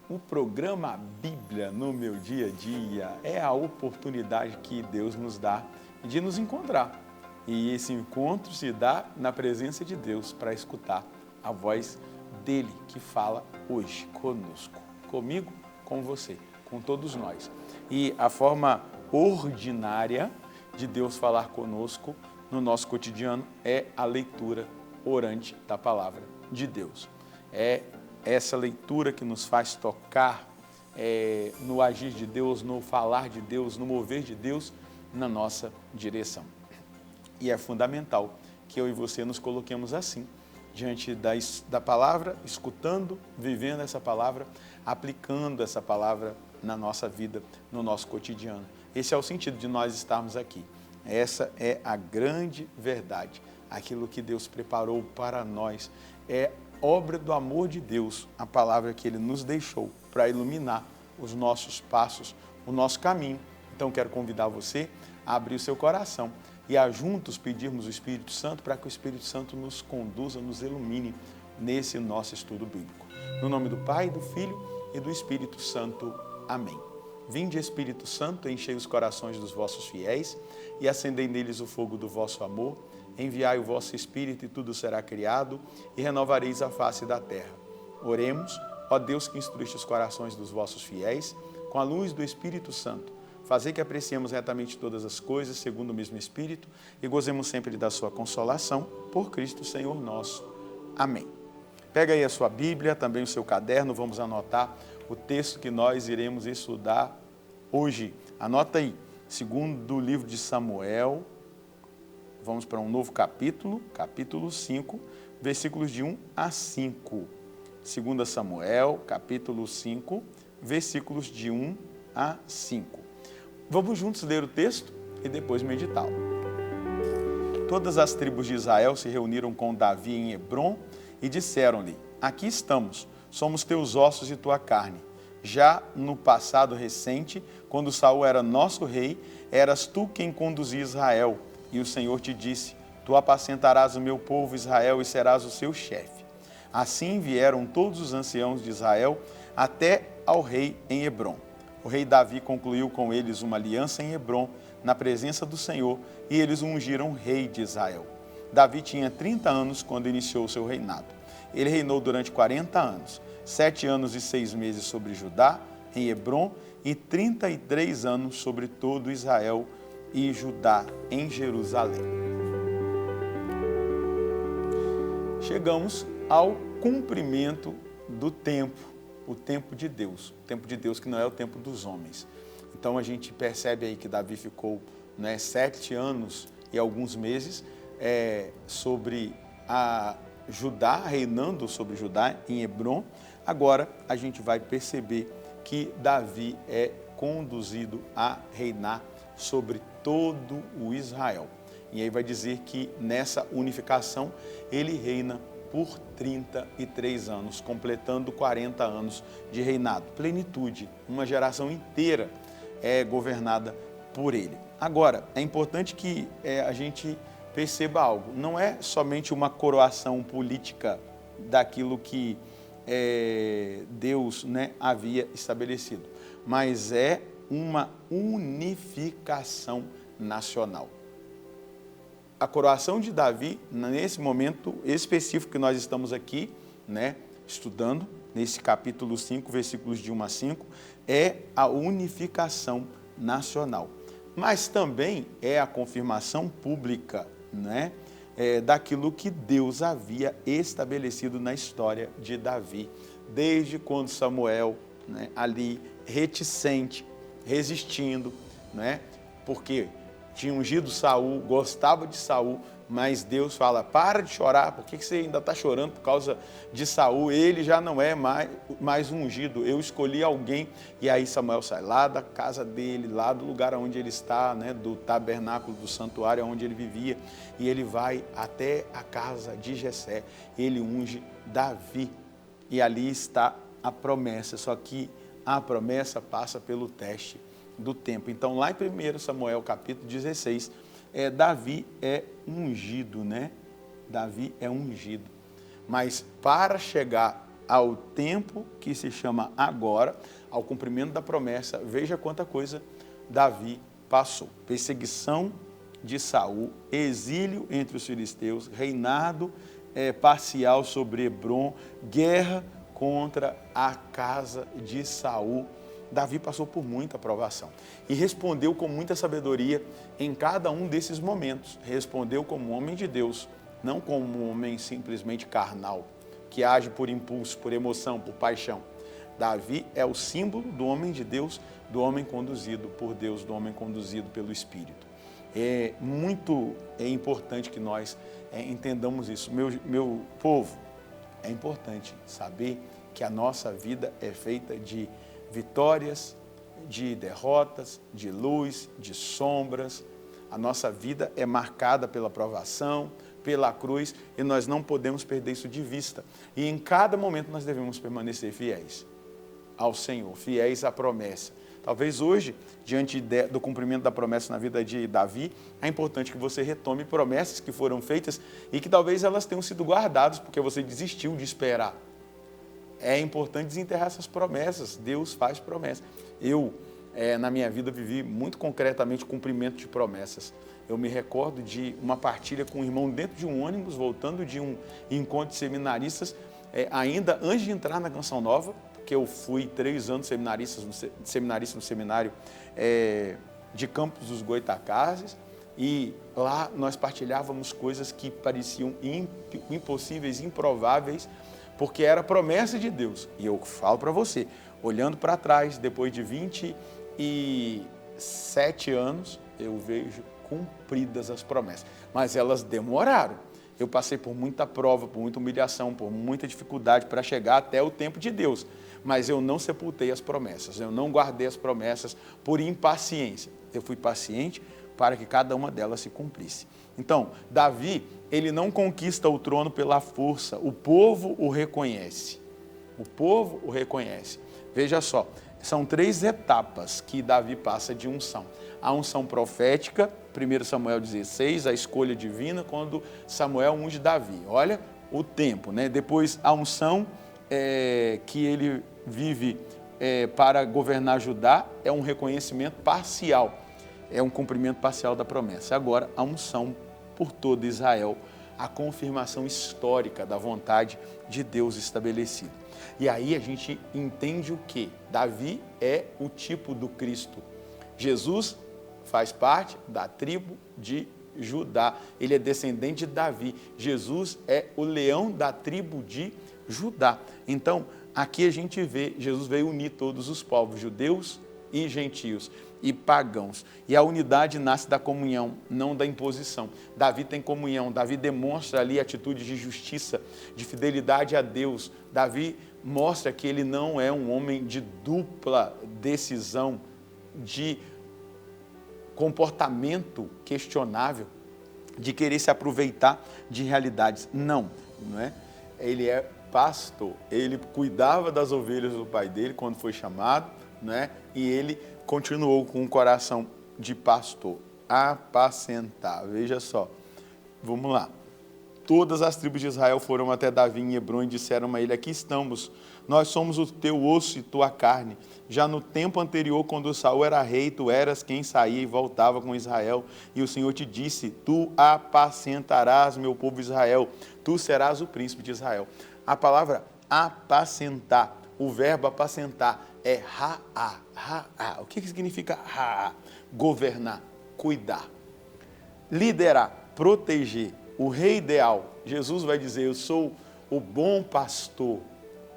O programa Bíblia no meu dia a dia é a oportunidade que Deus nos dá de nos encontrar. E esse encontro se dá na presença de Deus para escutar a voz dele que fala hoje conosco, comigo, com você, com todos nós. E a forma ordinária de Deus falar conosco no nosso cotidiano é a leitura orante da palavra de Deus. É essa leitura que nos faz tocar no agir de Deus, no falar de Deus, no mover de Deus na nossa direção. E é fundamental que eu e você nos coloquemos assim, diante da palavra, escutando, vivendo essa palavra, aplicando essa palavra na nossa vida, no nosso cotidiano. Esse é o sentido de nós estarmos aqui. Essa é a grande verdade. Aquilo que Deus preparou para nós é obra do amor de Deus, a palavra que Ele nos deixou para iluminar os nossos passos, o nosso caminho. Então, quero convidar você a abrir o seu coração e a juntos pedirmos o Espírito Santo para que o Espírito Santo nos conduza, nos ilumine nesse nosso estudo bíblico. No nome do Pai, do Filho e do Espírito Santo. Amém. Vinde, Espírito Santo, enchei os corações dos vossos fiéis e acendei neles o fogo do vosso amor. Enviai o vosso Espírito e tudo será criado e renovareis a face da terra. Oremos, ó Deus que instruíste os corações dos vossos fiéis, com a luz do Espírito Santo. Fazei que apreciemos retamente todas as coisas, segundo o mesmo Espírito, e gozemos sempre da sua consolação, por Cristo Senhor nosso. Amém. Pega aí a sua Bíblia, também o seu caderno, vamos anotar o texto que nós iremos estudar hoje. Anota aí, segundo o livro de Samuel, vamos para um novo capítulo, capítulo 5, versículos de 1 a 5. 2 Samuel, capítulo 5, versículos de 1 a 5. Vamos juntos ler o texto e depois meditá-lo. Todas as tribos de Israel se reuniram com Davi em Hebrom e disseram-lhe: aqui estamos, somos teus ossos e tua carne. Já no passado recente, quando Saul era nosso rei, eras tu quem conduzia Israel. E o Senhor te disse: tu apacentarás o meu povo Israel e serás o seu chefe. Assim vieram todos os anciãos de Israel até ao rei em Hebrom. O rei Davi concluiu com eles uma aliança em Hebrom, na presença do Senhor, e eles o ungiram rei de Israel. Davi tinha 30 anos quando iniciou o seu reinado. Ele reinou durante 40 anos, 7 anos e 6 meses sobre Judá, em Hebrom, e 33 anos sobre todo Israel e Judá, em Jerusalém. Chegamos ao cumprimento do tempo, o tempo de Deus. O tempo de Deus que não é o tempo dos homens. Então a gente percebe aí que Davi ficou 7 anos e alguns meses sobre a Judá, reinando sobre Judá em Hebrom. Agora a gente vai perceber que Davi é conduzido a reinar sobre todo o Israel. E aí vai dizer que nessa unificação ele reina por 33 anos, completando 40 anos de reinado. Plenitude, uma geração inteira é governada por ele. Agora, é importante que a gente perceba algo. Não é somente uma coroação política daquilo que Deus havia estabelecido, mas é uma unificação nacional. A coroação de Davi, nesse momento específico que nós estamos aqui, estudando, nesse capítulo 5, versículos de 1 a 5, é a unificação nacional. Mas também é a confirmação pública, daquilo que Deus havia estabelecido na história de Davi, desde quando Samuel, ali reticente, resistindo, porque tinha ungido Saul, gostava de Saul, mas Deus fala: para de chorar, por que você ainda está chorando por causa de Saul? Ele já não é mais ungido, eu escolhi alguém. E aí Samuel sai lá da casa dele, lá do lugar onde ele está, do tabernáculo, do santuário onde ele vivia, e ele vai até a casa de Jessé, ele unge Davi, e ali está a promessa, só que a promessa passa pelo teste do tempo. Então, lá em 1 Samuel, capítulo 16, Davi é ungido, Davi é ungido. Mas para chegar ao tempo que se chama agora, ao cumprimento da promessa. Veja quanta coisa Davi passou. Perseguição de Saul, exílio entre os filisteus, reinado parcial sobre Hebrom, guerra contra a casa de Saul. Davi passou por muita provação e respondeu com muita sabedoria em cada um desses momentos. Respondeu como homem de Deus, não como um homem simplesmente carnal, que age por impulso, por emoção, por paixão. Davi é o símbolo do homem de Deus, do homem conduzido por Deus, do homem conduzido pelo Espírito. É muito importante que nós entendamos isso. Meu povo, é importante saber que a nossa vida é feita de vitórias, de derrotas, de luz, de sombras. A nossa vida é marcada pela provação, pela cruz, e nós não podemos perder isso de vista. E em cada momento nós devemos permanecer fiéis ao Senhor, fiéis à promessa. Talvez hoje, diante do cumprimento da promessa na vida de Davi, é importante que você retome promessas que foram feitas e que talvez elas tenham sido guardadas porque você desistiu de esperar. É importante desenterrar essas promessas. Deus faz promessas. Eu, na minha vida, vivi muito concretamente o cumprimento de promessas. Eu me recordo de uma partilha com um irmão dentro de um ônibus, voltando de um encontro de seminaristas, ainda antes de entrar na Canção Nova, porque eu fui 3 anos seminarista no seminário de Campos dos Goitacazes, e lá nós partilhávamos coisas que pareciam impossíveis, improváveis, porque era promessa de Deus. E eu falo para você, olhando para trás, depois de 27 anos, eu vejo cumpridas as promessas. Mas elas demoraram. Eu passei por muita prova, por muita humilhação, por muita dificuldade para chegar até o tempo de Deus. Mas eu não sepultei as promessas, eu não guardei as promessas por impaciência. Eu fui paciente para que cada uma delas se cumprisse. Então, Davi, ele não conquista o trono pela força, o povo o reconhece. O povo o reconhece. Veja só, são 3 etapas que Davi passa de unção. A unção profética, 1 Samuel 16, a escolha divina, quando Samuel unge Davi. Olha o tempo, né? Depois a unção que ele vive para governar Judá é um reconhecimento parcial, é um cumprimento parcial da promessa. Agora, a unção por todo Israel, a confirmação histórica da vontade de Deus estabelecida. E aí a gente entende o quê? Davi é o tipo do Cristo. Jesus faz parte da tribo de Judá. Ele é descendente de Davi. Jesus é o leão da tribo de Judá. Então, aqui a gente vê, Jesus veio unir todos os povos, judeus e gentios e pagãos. E a unidade nasce da comunhão, não da imposição. Davi tem comunhão, Davi demonstra ali atitude de justiça, de fidelidade a Deus. Davi mostra que ele não é um homem de dupla decisão, de comportamento questionável, de querer se aproveitar de realidades. Não é? Ele é pastor, ele cuidava das ovelhas do pai dele quando foi chamado, né? E ele continuou com o coração de pastor, apacentar. Veja só, vamos lá. Todas as tribos de Israel foram até Davi em Hebrom e disseram a ele: aqui estamos, nós somos o teu osso e tua carne. Já no tempo anterior, quando Saul era rei, tu eras quem saía e voltava com Israel. E o Senhor te disse: tu apacentarás meu povo Israel, tu serás o príncipe de Israel. A palavra apacentar, o verbo apacentar é ra'á, ra'á. O que significa ra'á? Governar, cuidar, liderar, proteger. O rei ideal, Jesus vai dizer: eu sou o bom pastor,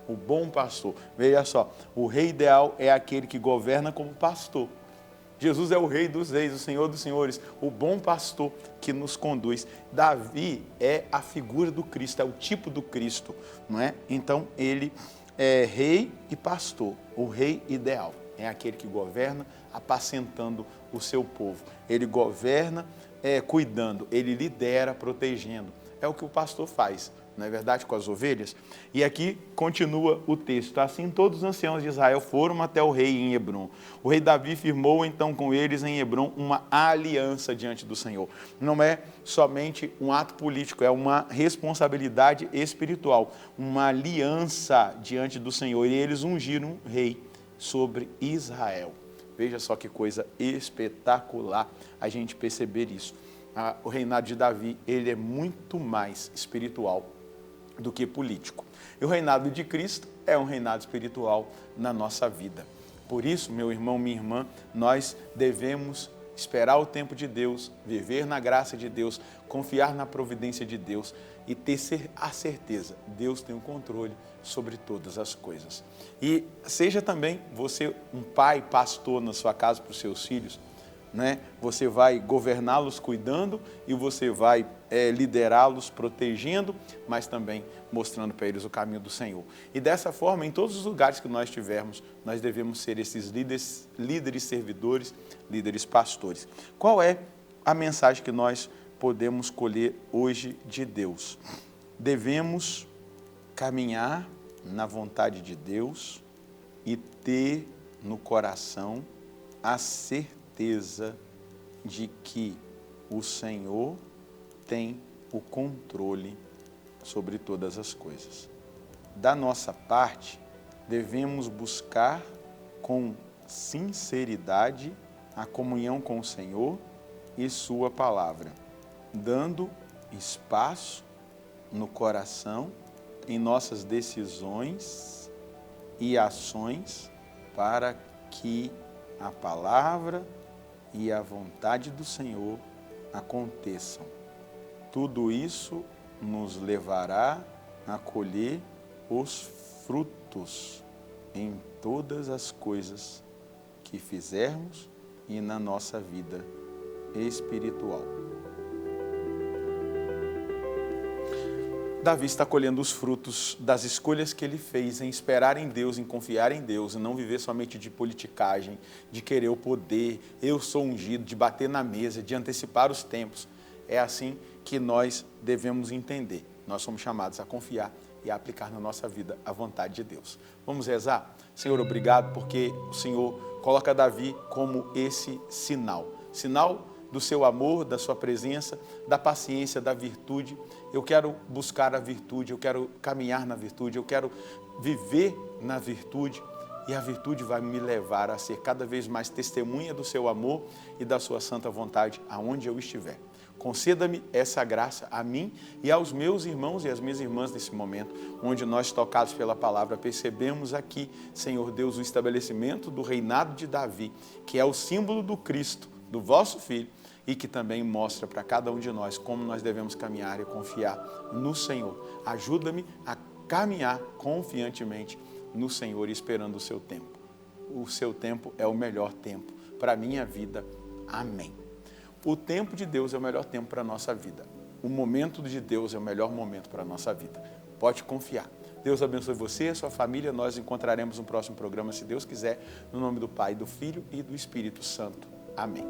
o bom pastor. Veja só, o rei ideal é aquele que governa como pastor. Jesus é o rei dos reis, o senhor dos senhores, o bom pastor que nos conduz. Davi é a figura do Cristo, é o tipo do Cristo, não é? Então, ele é rei e pastor. O rei ideal é aquele que governa apacentando o seu povo. Ele governa cuidando, ele lidera protegendo. É o que o pastor faz. não é verdade, com as ovelhas? E aqui continua o texto. Assim todos os anciãos de Israel foram até o rei em Hebrom. O rei Davi firmou então com eles em Hebrom uma aliança diante do Senhor. Não é somente um ato político, é uma responsabilidade espiritual, uma aliança diante do Senhor. E eles ungiram um rei sobre Israel. Veja só que coisa espetacular a gente perceber isso. O reinado de Davi, ele é muito mais espiritual do que político. E o reinado de Cristo é um reinado espiritual na nossa vida. Por isso, meu irmão, minha irmã, nós devemos esperar o tempo de Deus, viver na graça de Deus, confiar na providência de Deus e ter a certeza, Deus tem o controle sobre todas as coisas. E seja também você um pai, pastor na sua casa para os seus filhos, né? Você vai governá-los cuidando e você vai liderá-los protegendo, mas também mostrando para eles o caminho do Senhor. E dessa forma, em todos os lugares que nós estivermos, nós devemos ser esses líderes servidores, líderes pastores. Qual é a mensagem que nós podemos colher hoje de Deus? Devemos caminhar na vontade de Deus e ter no coração a certeza de que o Senhor tem o controle sobre todas as coisas. Da nossa parte, devemos buscar com sinceridade a comunhão com o Senhor e sua palavra, dando espaço no coração, em nossas decisões e ações, para que a palavra e a vontade do Senhor aconteçam. Tudo isso nos levará a colher os frutos em todas as coisas que fizermos e na nossa vida espiritual. Davi está colhendo os frutos das escolhas que ele fez em esperar em Deus, em confiar em Deus, e não viver somente de politicagem, de querer o poder, eu sou ungido, de bater na mesa, de antecipar os tempos. É assim que nós devemos entender. Nós somos chamados a confiar e a aplicar na nossa vida a vontade de Deus. Vamos rezar? Senhor, obrigado porque o Senhor coloca Davi como esse sinal do seu amor, da sua presença, da paciência, da virtude. Eu quero buscar a virtude, eu quero caminhar na virtude, eu quero viver na virtude, e a virtude vai me levar a ser cada vez mais testemunha do seu amor e da sua santa vontade aonde eu estiver. Conceda-me essa graça a mim e aos meus irmãos e às minhas irmãs nesse momento, onde nós, tocados pela palavra, percebemos aqui, Senhor Deus, o estabelecimento do reinado de Davi, que é o símbolo do Cristo, do vosso Filho, e que também mostra para cada um de nós como nós devemos caminhar e confiar no Senhor. Ajuda-me a caminhar confiantemente no Senhor e esperando o seu tempo. O seu tempo é o melhor tempo para a minha vida. Amém. O tempo de Deus é o melhor tempo para a nossa vida. O momento de Deus é o melhor momento para a nossa vida. Pode confiar. Deus abençoe você e a sua família. Nós encontraremos no próximo programa, se Deus quiser, no nome do Pai, do Filho e do Espírito Santo. Amém.